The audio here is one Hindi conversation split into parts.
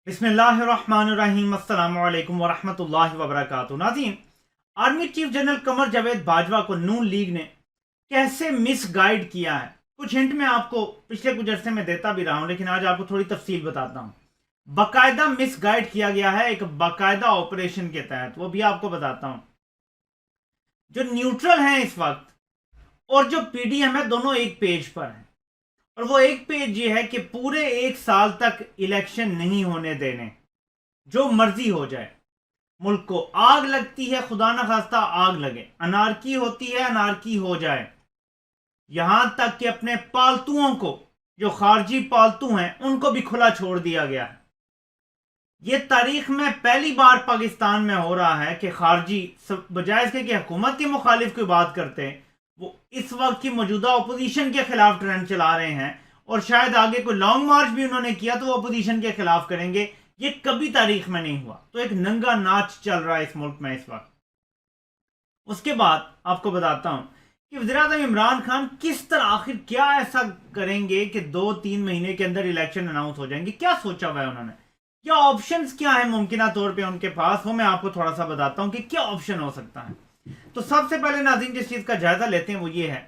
बिस्मिल्लाहिर्रहमानिर्रहीम अस्सलामु अलैकुम वरहमतुल्लाहि वबरकातुहू। नाज़रीन, army chief general Qamar Javed Bajwa को नून लीग ने कैसे मिसगाइड किया है, कुछ हिंट मैं आपको पिछले कुछ अरसे में देता भी रहा हूं, लेकिन आज आपको थोड़ी तफसील बताता हूं। बाकायदा मिसगाइड किया गया है एक बाकायदा ऑपरेशन के तहत, वो भी आपको बताता हूं। जो न्यूट्रल हैं इस वक्त और जो पीडीएम है, दोनों एक पेज पर हैं। और वो एक पेज ये है कि पूरे एक साल तक इलेक्शन नहीं होने देने, जो मर्जी हो जाए। मुल्क को आग लगती है, खुदा न खास्ता आग लगे, अनारकी होती है, अनारकी हो जाए। यहां तक कि अपने पालतुओं को, जो खारजी पालतू हैं, उनको भी खुला छोड़ दिया गया है। यह तारीख में पहली बार पाकिस्तान में हो रहा है कि खारजी बजाय इसके कि हुकूमत के मुखालिफ की बात करते हैं, वो इस वक्त की मौजूदा अपोजिशन के खिलाफ ट्रेंड चला रहे हैं। और शायद आगे कोई लॉन्ग मार्च भी उन्होंने किया तो वो अपोजिशन के खिलाफ करेंगे। ये कभी तारीख में नहीं हुआ। तो एक नंगा नाच चल रहा है इस मुल्क में इस वक्त। उसके बाद आपको बताता हूं कि वज़ीर-ए-आज़म इमरान खान किस तरह आखिर क्या ऐसा करेंगे कि 2-3 महीने के अंदर इलेक्शन अनाउंस हो जाएंगे। क्या सोचा हुआ है उन्होंने, क्या ऑप्शंस क्या है मुमकिन तौर पे उनके पास, वो मैं आपको थोड़ा सा बताता हूं कि क्या ऑप्शन हो सकता है। तो सबसे पहले नाज़रीन जिस चीज का जायजा लेते हैं वो ये है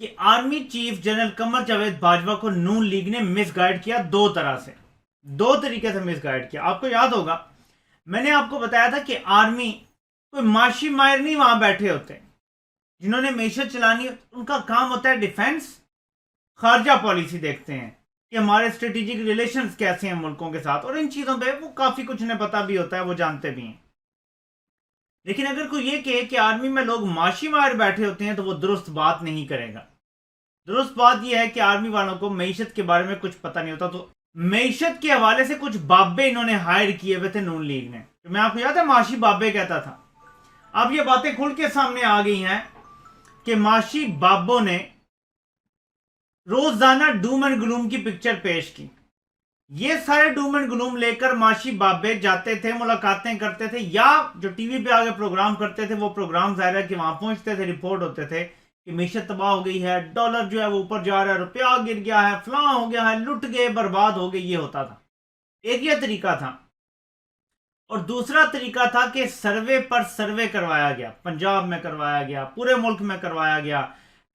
कि army chief general Qamar Javed Bajwa को नून लीग ने मिसगाइड किया दो तरह से, दो तरीके से मिसगाइड किया। आपको याद होगा मैंने आपको बताया था कि आर्मी कोई माशी मायर नहीं वहां बैठे होते जिन्होंने मैशत चलानी, उनका काम होता है डिफेंस, खारजा पॉलिसी देखते हैं कि हमारे स्ट्रेटेजिक रिलेशंस कैसे हैं मुल्कों के साथ, और इन चीजों पे वो काफी कुछ उन्हें पता भी होता है, वो जानते भी हैं। लेकिन अगर कोई ये कहे कि आर्मी में लोग माशी मार बैठे होते हैं तो वो दुरुस्त बात नहीं करेगा। दुरुस्त बात यह है कि आर्मी वालों को मईशत के बारे में कुछ पता नहीं होता। तो मईशत के हवाले से कुछ बाबे इन्होंने हायर किए हुए थे नून लीग ने, तो मैं आपको याद है माशी बाबे कहता था। अब ये बातें खुल के सामने आ गई हैं कि माशी बाबों ने रोजाना डूम एंड ग्लूम की पिक्चर पेश की। ये सारे डूम एंड ग्लूम लेकर माशी बाबे जाते थे, मुलाकातें करते थे, या जो टीवी पे आगे प्रोग्राम करते थे वो प्रोग्राम जाहिर है कि वहां पहुंचते थे, रिपोर्ट होते थे कि मीशत तबाह हो गई है, डॉलर जो है वो ऊपर जा रहा है, रुपया गिर गया है, फलां हो गया है, लुट गए, बर्बाद हो गए। ये होता था, एक ये तरीका था। और दूसरा तरीका था कि सर्वे पर सर्वे करवाया गया, पंजाब में करवाया गया, पूरे मुल्क में करवाया गया,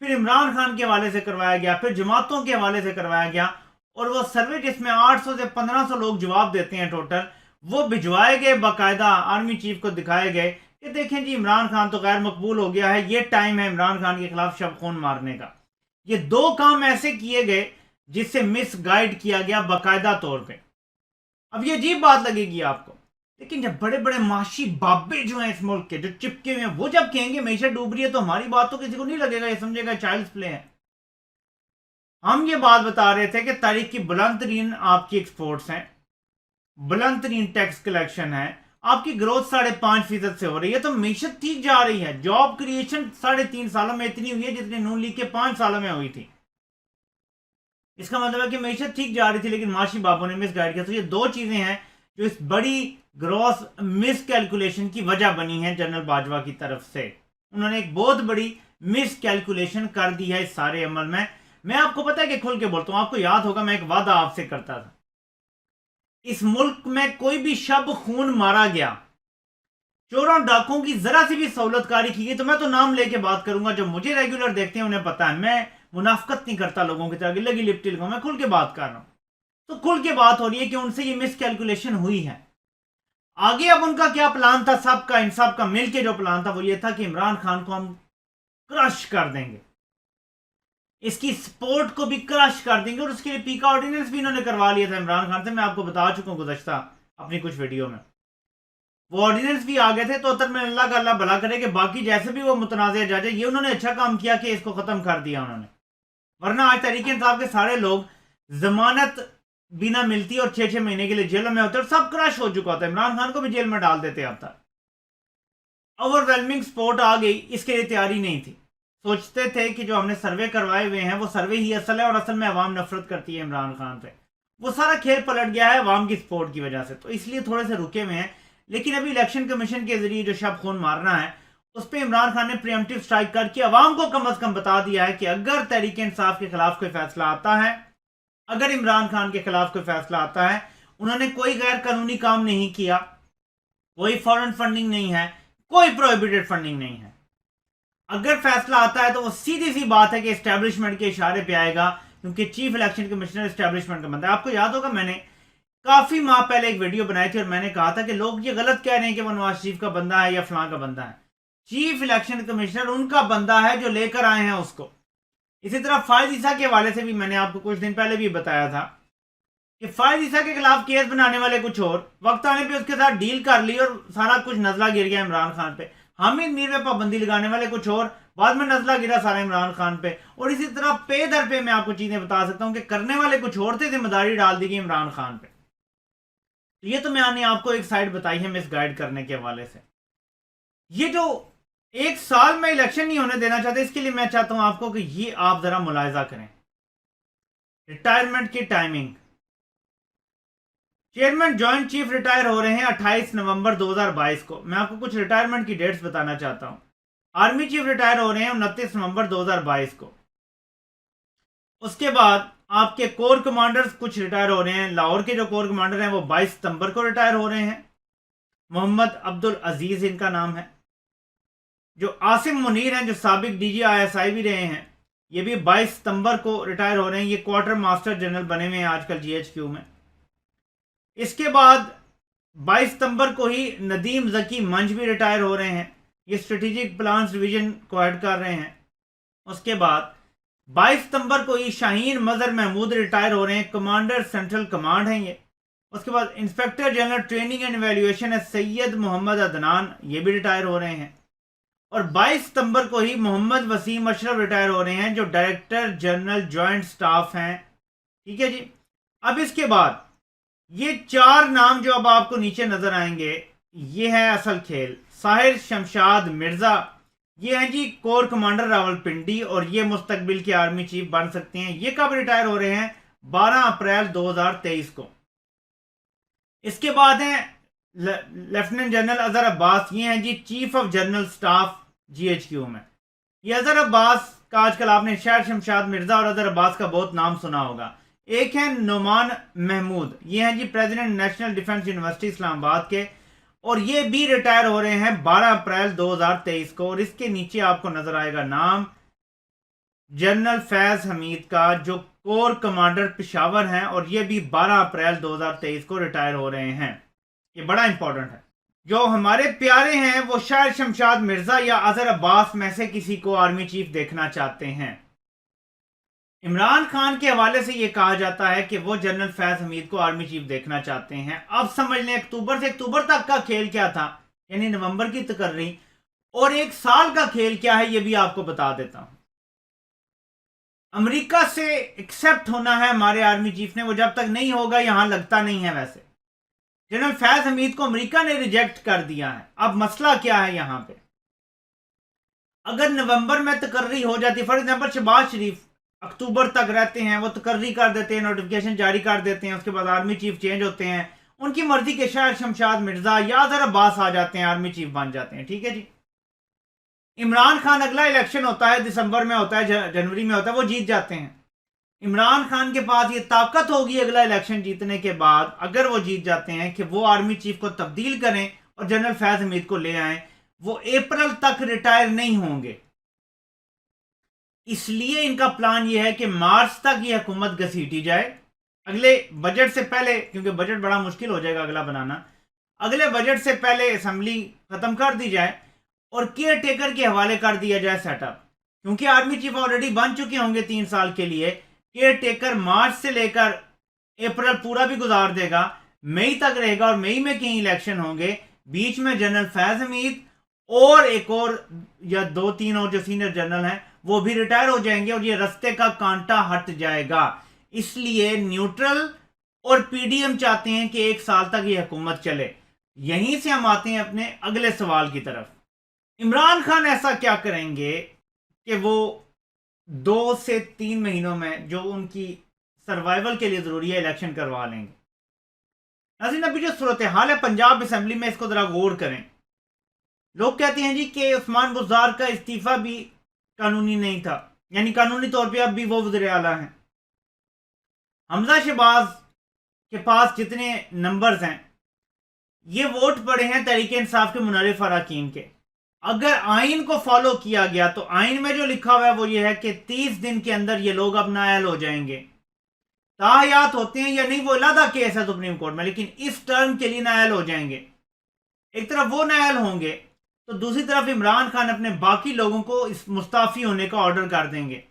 फिर इमरान खान के हवाले से करवाया गया, फिर जमातों के हवाले से करवाया गया। और वो सर्वे जिसमें 800 से 1500 लोग जवाब देते हैं टोटल, वो भिजवाए गए, बाकायदा आर्मी चीफ को दिखाए गए कि देखें जी इमरान खान तो गैर मकबूल हो गया है, ये टाइम है इमरान खान के खिलाफ शब खून मारने का। ये दो काम ऐसे किए गए जिससे मिसगाइड किया गया बाकायदा तौर पे। अब ये अजीब बात लगेगी आपको, लेकिन जब बड़े बड़े माशी बाबे जो हैं इस मुल्क के, जो चिपके हुए हैं, वो जब कहेंगे मैशत डूब रही है तो हमारी बात तो किसी को नहीं लगेगा, ये समझेगा चाइल्ड्स प्ले है। हम ये बात बता रहे थे कि तारीख की बुलंद तरीन आपकी एक्सपोर्ट्स हैं, बुलंद तरीन टैक्स कलेक्शन है, आपकी ग्रोथ 5.5% से हो रही है, तो मीशत ठीक जा रही है। जॉब क्रिएशन 3.5 सालों में इतनी हुई है जितनी नून लीग के 5 सालों में हुई थी। इसका मतलब है कि मीशत ठीक जा रही थी, लेकिन माशी बाबू ने मिसगाइड किया। तो ये दो चीजें हैं जो इस बड़ी ग्रॉस मिस कैलकुलेशन की वजह बनी है जनरल बाजवा की तरफ से। उन्होंने एक बहुत बड़ी मिस कैलकुलेशन कर दी है इस सारे अमल में। मैं आपको पता है कि खुल के बोलता हूं, आपको याद होगा मैं एक वादा आपसे करता था, इस मुल्क में कोई भी शब खून मारा गया, चोरों डाकों की जरा सी भी सहूलतकारी की गई, तो मैं तो नाम लेके बात करूंगा। जो मुझे रेगुलर देखते हैं उन्हें पता है मैं मुनाफकत नहीं करता लोगों की तरह, लगी लिपटी लगाऊं, मैं खुल के बात कर रहा हूं। तो खुल के बात हो रही है कि उनसे ये मिस कैलकुलेशन हुई है। आगे अब उनका क्या प्लान था, सबका इन सब का मिलकर जो प्लान था वो ये था कि इमरान खान को हम क्रश कर देंगे, इसकी सपोर्ट को भी क्रश कर देंगे। और उसके लिए पीका ऑर्डिनेंस भी इन्होंने करवा लिया था इमरान खान से, मैं आपको बता चुका हूं गुज़श्ता अपनी कुछ वीडियो में। वो ऑर्डिनेंस भी आ गए थे, तो में अल्लाह का अल्लाह भला करे कि बाकी जैसे भी वो मुतनाज़ जज है, ये उन्होंने अच्छा काम किया कि इसको खत्म कर दिया उन्होंने। वरना आज तहरीक इंसाफ के सारे लोग जमानत बिना मिलती और 6-6 महीने के लिए जेल में होते और सब क्रश हो चुका होता, इमरान खान को भी जेल में डाल देते। अब तक ओवरवेलमिंग सपोर्ट आ गई, इसके लिए तैयारी नहीं थी। सोचते थे कि जो हमने सर्वे करवाए हुए हैं वो सर्वे ही असल है, और असल में अवाम नफरत करती है इमरान खान से। वो सारा खेल पलट गया है अवाम की सपोर्ट की वजह से, तो इसलिए थोड़े से रुके हुए हैं। लेकिन अभी इलेक्शन कमीशन के जरिए जो शब खून मारना है उस पर इमरान खान ने प्रियम्पटिव स्ट्राइक करके अवाम को कम अज कम बता दिया है कि अगर तहरीक इंसाफ के खिलाफ कोई फैसला आता है, अगर इमरान खान के खिलाफ कोई फैसला आता है, उन्होंने कोई गैर कानूनी काम नहीं किया, कोई फॉरेन फंडिंग नहीं है, कोई प्रोहिबिटेड फंडिंग नहीं है। अगर फैसला आता है तो वो सीधी सी बात है कि एस्टेब्लिशमेंट के इशारे पे आएगा, क्योंकि चीफ इलेक्शन कमिश्नर एस्टेब्लिशमेंट का बंदा है। आपको याद होगा मैंने काफी माह पहले एक वीडियो बनाई थी और मैंने कहा था कि लोग ये गलत कह रहे हैं कि वो नवाज शरीफ का बंदा है या फलां का बंदा है। चीफ इलेक्शन कमिश्नर उनका बंदा है जो लेकर आए हैं उसको। इसी तरह फायद ईसा के हवाले से भी मैंने आपको कुछ दिन पहले भी बताया था कि फायद ईसा के खिलाफ केस बनाने वाले कुछ और, वक्त आने पे उसके साथ डील कर ली और सारा कुछ नजला गिर गया इमरान खान पे। हामिद मीर पे पाबंदी लगाने वाले कुछ और, बाद में नजला गिरा सारा इमरान खान पे। और इसी तरह पे दर पे मैं आपको चीजें बता सकता हूं कि करने वाले कुछ और थे, जिम्मेदारी डाल दी गई इमरान खान पे। तो ये तो मैंने आपको एक साइड बताई है मिसगाइड करने के हवाले से। ये जो एक साल में इलेक्शन नहीं होने देना चाहते, इसके लिए मैं चाहता हूं आपको कि ये आप जरा मुलायजा करें। रिटायरमेंट की timing, chairman joint chief retire हो रहे हैं 28 नवंबर 2022 को। मैं आपको कुछ रिटायरमेंट की डेट्स बताना चाहता हूं। आर्मी चीफ रिटायर हो रहे हैं 29 नवंबर 2022 को। उसके बाद आपके कोर कमांडर्स कुछ रिटायर हो रहे हैं। लाहौर के जो कोर कमांडर हैं वो 22 सितंबर को रिटायर हो रहे हैं। मोहम्मद अब्दुल अजीज इनका नाम है। जो आसिम मुनीर हैं जो साबिक डीजी आईएसआई भी रहे हैं, ये भी 22 सितंबर को रिटायर हो रहे हैं। ये क्वार्टर मास्टर जनरल बने हुए हैं आजकल जीएचक्यू में। इसके बाद 22 सितंबर को ही नदीम जकी मंच भी रिटायर हो रहे हैं। ये स्ट्रेटेजिक प्लान डिवीजन को हेड कर रहे हैं। उसके बाद 22 सितंबर को ही शाहीन मजहर महमूद रिटायर हो रहे हैं, कमांडर सेंट्रल कमांड हैं ये। उसके बाद inspector general training and evaluation है सैयद मोहम्मद अदनान, ये भी रिटायर हो रहे हैं। और 22 सितंबर को ही मोहम्मद वसीम अशरफ रिटायर हो रहे हैं जो डायरेक्टर जनरल जॉइंट स्टाफ हैं। ठीक है जी। अब इसके बाद ये चार नाम जो अब आपको नीचे नजर आएंगे, ये है असल खेल। साहिर शमशाद मिर्जा, ये हैं जी कोर कमांडर रावलपिंडी और ये मुस्तकबिल के आर्मी चीफ बन सकते हैं। ये कब रिटायर हो रहे हैं? 12 अप्रैल 2023 को। इसके बाद हैं लेफ्टिनेंट जनरल अजहर अब्बास, ये हैं जी chief of general staff GHQ में। ये अजहर अब्बास का आजकल आपने शायर शमशाद मिर्जा और अजहर अब्बास का बहुत नाम सुना होगा। एक है नुमान महमूद, ये हैं जी president national defence university Islamabad के, और ये भी रिटायर हो रहे हैं 12 अप्रैल 2023 को। और इसके नीचे आपको नजर आएगा नाम जनरल फैज हमीद का जो कोर कमांडर पिशावर हैं, और ये भी 12 अप्रैल 2023 को रिटायर हो रहे हैं। ये बड़ा इंपॉर्टेंट है। जो हमारे प्यारे हैं वो शायर शमशाद मिर्जा या अजहर अब्बास में से किसी को आर्मी चीफ देखना चाहते हैं। इमरान खान के हवाले से यह कहा जाता है कि वो जनरल फैज हमीद को आर्मी चीफ देखना चाहते हैं। अब समझ लें अक्टूबर से अक्टूबर तक का खेल क्या था, यानी नवंबर की तकर्री, और एक साल का खेल क्या है, यह भी आपको बता देता हूं। अमेरिका से एक्सेप्ट होना है हमारे आर्मी चीफ ने, वो जब तक नहीं होगा यहां लगता नहीं है। वैसे जनरल फैज हमीद को अमेरिका ने रिजेक्ट कर दिया है। अब मसला क्या है यहां पे? अगर नवंबर में तकर्री हो जाती, फॉर एग्जांपल शहबाज शरीफ अक्टूबर तक रहते हैं, वो तकर्री कर देते हैं, नोटिफिकेशन जारी कर देते हैं, उसके बाद आर्मी चीफ चेंज होते हैं, उनकी मर्जी के शायर शमशाद मिर्जा या अजहर अब्बास आ जाते हैं, आर्मी चीफ बन जाते हैं। ठीक है जी। इमरान खान अगला इलेक्शन होता है दिसंबर में होता है, जनवरी में होता है, वो जीत जाते हैं। इमरान खान के पास ये ताकत होगी अगला इलेक्शन जीतने के बाद, अगर वो जीत जाते हैं, कि वो आर्मी चीफ को तब्दील करें और जनरल फैज हमीद को ले आए। वो अप्रैल तक रिटायर नहीं होंगे, इसलिए इनका प्लान ये है कि मार्च तक ये हुकूमत घसीटी जाए अगले बजट से पहले, क्योंकि बजट बड़ा मुश्किल हो जाएगा अगला बनाना। अगले बजट से पहले असेंबली खत्म कर दी जाए और केयर टेकर के हवाले कर दिया जाए सेटअप, क्योंकि आर्मी चीफ ऑलरेडी बन चुके होंगे 3 साल के लिए। केयर टेकर मार्च से लेकर अप्रैल पूरा भी गुजार देगा, मई तक रहेगा और मई में कहीं इलेक्शन होंगे। बीच में जनरल फैज हमीद और एक और या 2-3 और जो सीनियर जनरल हैं वो भी रिटायर हो जाएंगे और ये रास्ते का कांटा हट जाएगा। इसलिए न्यूट्रल और पीडीएम चाहते हैं कि 1 साल तक ये हुकूमत चले। यहीं से हम आते हैं अपने अगले सवाल की तरफ। इमरान खान ऐसा क्या करेंगे कि वो 2 से 3 महीनों में जो उनकी सर्वाइवल के लिए जरूरी है इलेक्शन करवा लेंगे। नाज़रीन, अभी जो सूरत हाल है पंजाब असेंबली में, इसको जरा गौर करें। लोग कहते हैं जी कि उस्मान बुज़दार का इस्तीफा भी कानूनी नहीं था, यानी कानूनी तौर पे अब भी वो वज़ीर आला हैं। हमजा शहबाज के पास जितने नंबर्स हैं, ये वोट पड़े हैं तहरीक इंसाफ के मुनर्रिफ अरकान के। अगर आइन को फॉलो किया गया तो आइन में जो लिखा हुआ है वो ये है कि 30 दिन के अंदर ये लोग अब नाअहल हो जाएंगे। ताहयात होते हैं या नहीं वो अलग केस है सुप्रीम कोर्ट में, लेकिन इस टर्म के लिए नाअहल हो जाएंगे। एक तरफ वो नाअहल होंगे तो दूसरी तरफ इमरान खान अपने बाकी लोगों को इस मुस्ताफी होने का ऑर्डर कर देंगे।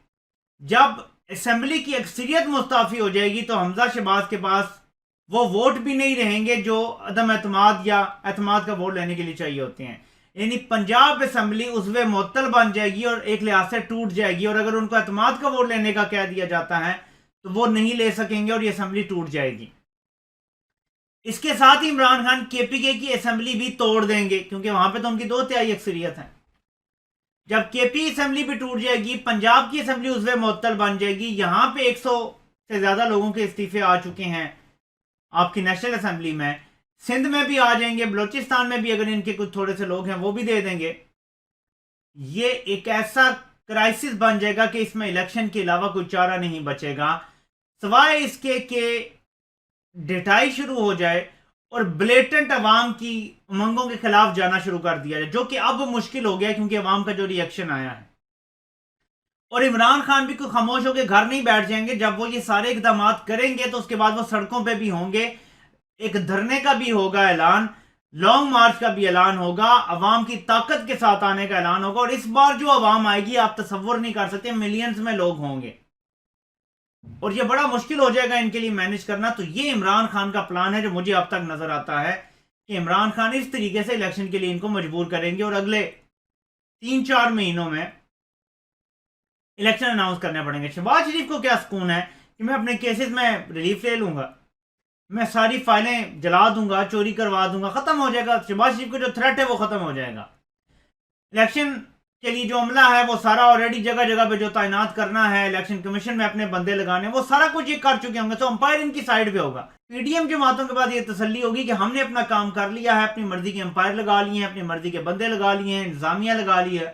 जब असेंबली की अक्सरियत मुस्ताफी हो जाएगी तो हमजा शहबाज के पास वो वोट भी नहीं रहेंगे जो अदम एतमाद या एतमाद का वोट लेने के लिए चाहिए होते हैं। यानी पंजाब असेंबली उज़्वे मुअत्तल बन जाएगी और एक लिहाज से टूट जाएगी, और अगर उनको एतमाद का वोट लेने का कह दिया जाता है तो वो नहीं ले सकेंगे और ये असेंबली टूट जाएगी। इसके साथ ही इमरान खान केपीके की असेंबली भी तोड़ देंगे क्योंकि वहां पे तो उनकी 2/3 अक्सरियत है। जब केपी असेंबली भी टूट जाएगी, पंजाब की असेंबली उज़्वे मुअत्तल बन जाएगी। यहां पे 100 से ज्यादा लोगों के इस्तीफे आ चुके हैं आपकी नेशनल असेंबली में, सिंध में भी आ जाएंगे, बलोचिस्तान में भी अगर इनके कुछ थोड़े से लोग हैं वो भी दे देंगे। ये एक ऐसा क्राइसिस बन जाएगा कि इसमें इलेक्शन के अलावा कोई चारा नहीं बचेगा सिवाय इसके कि डिटाई शुरू हो जाए और ब्लेटेंट अवाम की उमंगों के खिलाफ जाना शुरू कर दिया जाए, जो कि अब मुश्किल हो गया क्योंकि अवाम का जो रिएक्शन आया है। और इमरान खान भी कोई खामोश होकर घर नहीं बैठ जाएंगे। जब वो ये सारे इकदाम करेंगे तो उसके बाद वो सड़कों पे भी होंगे, एक धरने का भी होगा ऐलान, लॉन्ग मार्च का भी ऐलान होगा, अवाम की ताकत के साथ आने का ऐलान होगा। और इस बार जो अवाम आएगी आप तसव्वुर नहीं कर सकते, मिलियंस में लोग होंगे और ये बड़ा मुश्किल हो जाएगा इनके लिए मैनेज करना। तो ये इमरान खान का प्लान है जो मुझे अब तक नजर आता है कि इमरान खान इस तरीके से इलेक्शन के लिए इनको मजबूर करेंगे और अगले 3-4 महीनों में इलेक्शन अनाउंस करने पड़ेंगे। शहबाज शरीफ को क्या सुकून है कि मैं अपने केसेस में रिलीफ ले लूंगा, मैं सारी फाइलें जला दूंगा, चोरी करवा दूंगा, खत्म हो जाएगा। शहबाज शरीफ का जो थ्रेट है वो खत्म हो जाएगा। इलेक्शन के लिए जो अमला है वो सारा ऑलरेडी जगह जगह पे जो तैनात करना है, इलेक्शन कमीशन में अपने बंदे लगाने, वो सारा कुछ ये कर चुके होंगे। तो अंपायर इनकी साइड पे होगा। पीडीएम जमातों के बाद ये तसल्ली होगी कि हमने अपना काम कर लिया है, अपनी मर्जी के अंपायर लगा लिए हैं, अपनी मर्जी के बंदे लगा लिए हैं, इंतजामिया लगा ली है।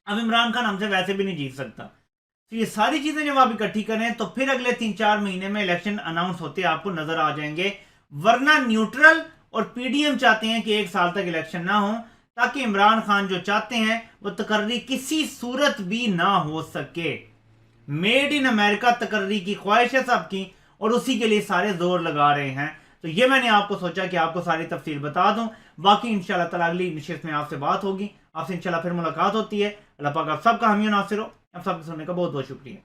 अब इमरान खान हमसे वैसे भी नहीं जीत सकता। तो ये सारी चीजें जब आप इकट्ठी करें तो फिर अगले 3-4 महीने में इलेक्शन अनाउंस होते आपको नजर आ जाएंगे। वरना न्यूट्रल और पीडीएम चाहते हैं कि 1 साल तक इलेक्शन ना हो ताकि इमरान खान जो चाहते हैं वो तकर्री किसी सूरत भी ना हो सके। मेड इन अमेरिका तकर्री की ख्वाहिश है सबकी और उसी के लिए सारे जोर लगा रहे हैं। तो ये मैंने आपको सोचा कि आपको सारी तफसील बता दूं। बाकी इंशाल्लाह ताला अगली नशिस्त में आपसे बात होगी, आपसे इंशाल्लाह फिर मुलाकात होती है। अल्लाह पाक आप सबका हामी नासिर हो। आप सबको सुनने का बहुत बहुत शुक्रिया।